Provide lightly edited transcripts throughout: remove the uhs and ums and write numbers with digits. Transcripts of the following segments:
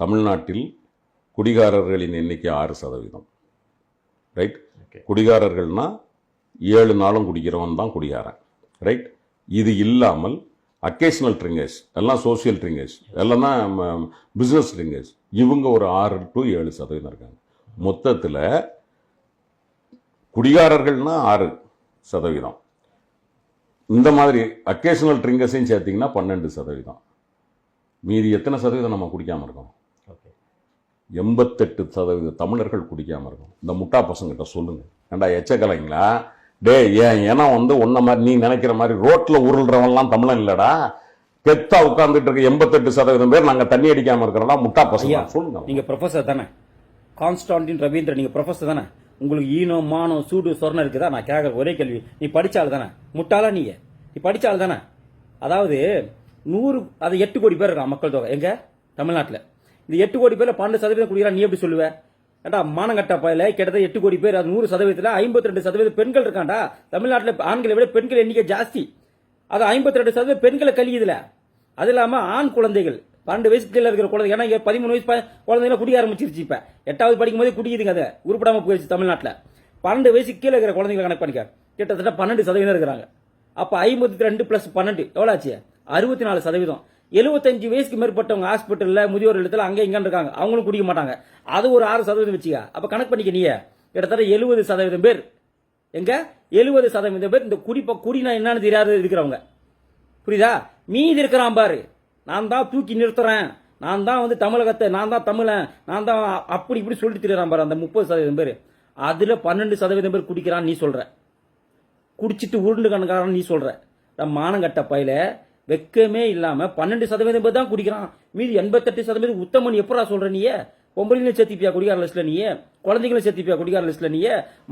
தமிழ்நாட்டில் குடிகாரர்களின் எண்ணிக்கை 6%. ரைட். குடிகாரர்கள்னா 7 நாளும் குடிக்கிறவன் தான் குடிகாரன். ரைட். இது இல்லாமல் அக்கேஷனல் ட்ரிங்கர்ஸ், எல்லாம் சோசியல் ட்ரிங்கர்ஸ், எல்லாம் தான் பிஸ்னஸ் ட்ரிங்கர்ஸ், இவங்க ஒரு 6 to 7% இருக்காங்க. மொத்தத்தில் குடிகாரர்கள்னா 6%, இந்த மாதிரி அக்கேஷனல் ட்ரிங்கர்ஸையும் சேர்த்திங்கன்னா 12%. மீதி எத்தனை சதவீதம் நம்ம குடிக்காமல் இருக்கோம்? 88% தமிழர்கள் குடிக்காமல் இருக்கும். இந்த முட்டா பசங்கிட்ட சொல்லுங்க, ஏண்டா எச்சக்கலைங்களா, டே ஏன்னா ஒன்ன மாதிரி நீ நினைக்கிற மாதிரி ரோட்ல உருள்றவன்லாம் தமிழன் இல்லடா, பெத்தா உட்கார்ந்துட்டு இருக்க 88% பேர் நாங்க தண்ணி அடிக்காம இருக்கிறோம்டா முட்டா பசங்க. சொல்லுங்க. நீங்க ப்ரொஃபசர் தானே, கான்ஸ்டான்டின் ரவீந்திரன், நீங்க ப்ரொஃபசர் தானே, உங்களுக்கு ஈனோ மானோ சூடு சொரணம் இருக்குதா? நான் கேட்கற ஒரே கேள்வி, நீ படிச்சாள் தானே? முட்டாளா நீ படிச்சாள் தானே? அதாவது 100 அது 8 கோடி பேர் இருக்கான் மக்கள் தொகை எங்க தமிழ்நாட்டில். இந்த 8 கோடி பேர்ல 12% குடிக்கிறான், நீ எப்படி சொல்லுவ? ஏண்டா மானங்கட்ட பயில கிட்டத்தட்ட 8 கோடி பேர், அது 100%, 52% பெண்கள் இருக்காண்டா தமிழ்நாட்டில். ஆண்களை விட பெண்கள் எண்ணிக்கை ஜாஸ்தி, அது 52% பெண்களை கழியுதுல. அது இல்லாம ஆண் குழந்தைகள் 12 வயசுக்கு கீழே இருக்கிற குழந்தை, ஏன்னா 13 வயசு குழந்தைகளை குடிக்க ஆரம்பிச்சிருச்சு. இப்ப 8வது படிக்கும் போதே குடிக்குதுங்க, அதை உருப்படாம போயிடுச்சு தமிழ்நாட்டில். 12 வயசுக்கு கீழே இருக்கிற குழந்தைகளை கணக்கு பண்ணிக்க கிட்டத்தட்ட 12% இருக்கிறாங்க. அப்ப 52 + 12 எவ்வளவு ஆச்சு? 64%. 75 வயசுக்கு மேற்பட்டவங்க ஹாஸ்பிட்டல்ல, முதியோர் இல்லத்துல அங்க இங்க இருக்காங்க, அவங்களும் குடிக்க மாட்டாங்க. அது ஒரு 6% வச்சுக்க. அப்ப கணக்கு பண்ணிக்க நீ கிட்டத்தட்ட 70% பேர் எங்க 70% பேர் இந்த குடினா என்னன்னு தெரியாது இருக்கிறவங்க. புரியுதா? மீதி இருக்கிறான் பாரு, நான் தான் தூக்கி நிறுத்துறேன், நான் தான் தமிழகத்தை, நான் தான் தமிழன், நான் தான் அப்படி இப்படி சொல்லிட்டு திரியறான் பாரு, அந்த 30% பேர். அதுல 12% பேர் குடிக்கிறான் நீ சொல்ற, குடிச்சிட்டு உருண்டு கணக்காரன் நீ சொல்ற. மானங்கட்ட பயில வெக்கமே இல்லாம 12% பேர் தான் குடிக்கிறான், மீதி 88% உத்தமன் எப்படா சொல்ற? நீ பொம்பளைங்களும் சேர்த்திப்பியா குடிகார லிஸ்ட்ல? நீ குழந்தைங்களும் சேர்த்திப்பியா குடிகார லிஸ்ட்ல? நீ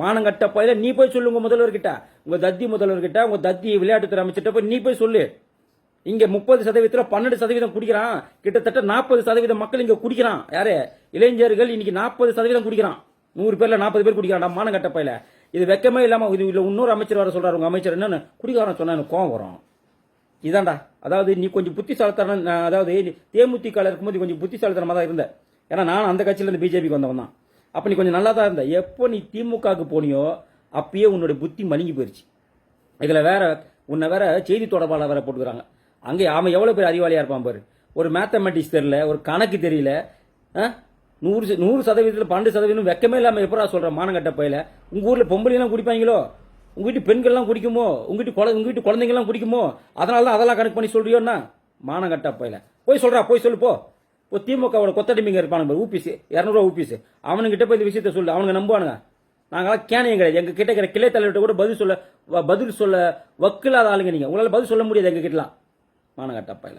மானங்கட்ட பயில நீ போய் சொல்லுங்க முதல்வர்கிட்ட, உங்க தத்தி முதல்வர்கிட்ட, உங்க தத்தி விளையாட்டுத்துறை அமைச்சிட்ட போய் நீ போய் சொல்லு. இங்க 30%, 12% குடிக்கிறான், கிட்டத்தட்ட 40% மக்கள் இங்க குடிக்கிறான். யாரு? இளைஞர்கள் இன்னைக்கு 40% குடிக்கிறான். 100 பேர்ல 40 பேர் குடிக்கிறான் மானங்கட்ட பயில. இது வெக்கமே இல்லாம இது இன்னொரு அமைச்சர் வர சொல்றாரு. உங்க அமைச்சர் என்னன்னு குடிகாரன் சொன்னா எனக்கு கோவம் வரும். இதான்டா, அதாவது நீ கொஞ்சம் புத்திசாலித்தனம், அதாவது தேமுதிக இருக்கும்போது கொஞ்சம் புத்திசாலித்தனமா தான் இருந்த. ஏன்னா நான் அந்த கட்சியில இருந்து பிஜேபிக்கு வந்தவன் தான். அப்ப நீ கொஞ்சம் நல்லா தான் இருந்த. எப்போ நீ திமுகவுக்கு போனியோ அப்பயே உன்னுடைய புத்தி மழுங்கி போயிருச்சு. இதுல வேற உன்னை வேற செய்தி தொடர்பாளர் வேற போட்டுக்கிறாங்க. அங்கே அவன் எவ்வளவு பேர் அறிவாளியா இருப்பான் பாரு. ஒரு மேத்தமெட்டிக்ஸ் தெரியல, ஒரு கணக்கு தெரியல, 100% 12% வெக்கமே இல்லாம எப்படா சொல்ற மானங்கட்ட பயில? உங்க ஊர்ல பொம்பளை எல்லாம் குடிப்பாங்களோ? உங்க வீட்டு பெண்கள் எல்லாம் குடிக்குமோ? உங்க வீட்டு குழந்தைங்க எல்லாம் குடிக்குமோ? அதனாலதான் அதெல்லாம் கணக்கு பண்ணி சொல்றியோன்னா மானங்கட்ட பயில. போய் சொல்றா, போய் சொல்லு போ. திமுகவோட கொத்தடிமைங்க இருப்பானுங்க ஊபிசி, 200 ரூபா ஊபிசி, அவனுங்கிட்ட போய் இந்த விஷயத்த சொல்லு, அவனுங்க நம்புவானுங்க. நாங்களாம் கேனையும் கிடையாது. எங்க கிட்ட இருக்கிற கிளை தலைவர்கிட்ட கூட பதில் சொல்ல வக்கில்லாத ஆளுங்க நீங்க. உங்களால பதில் சொல்ல முடியாது எங்க கிட்டலாம். மானங்கட்ட பயில.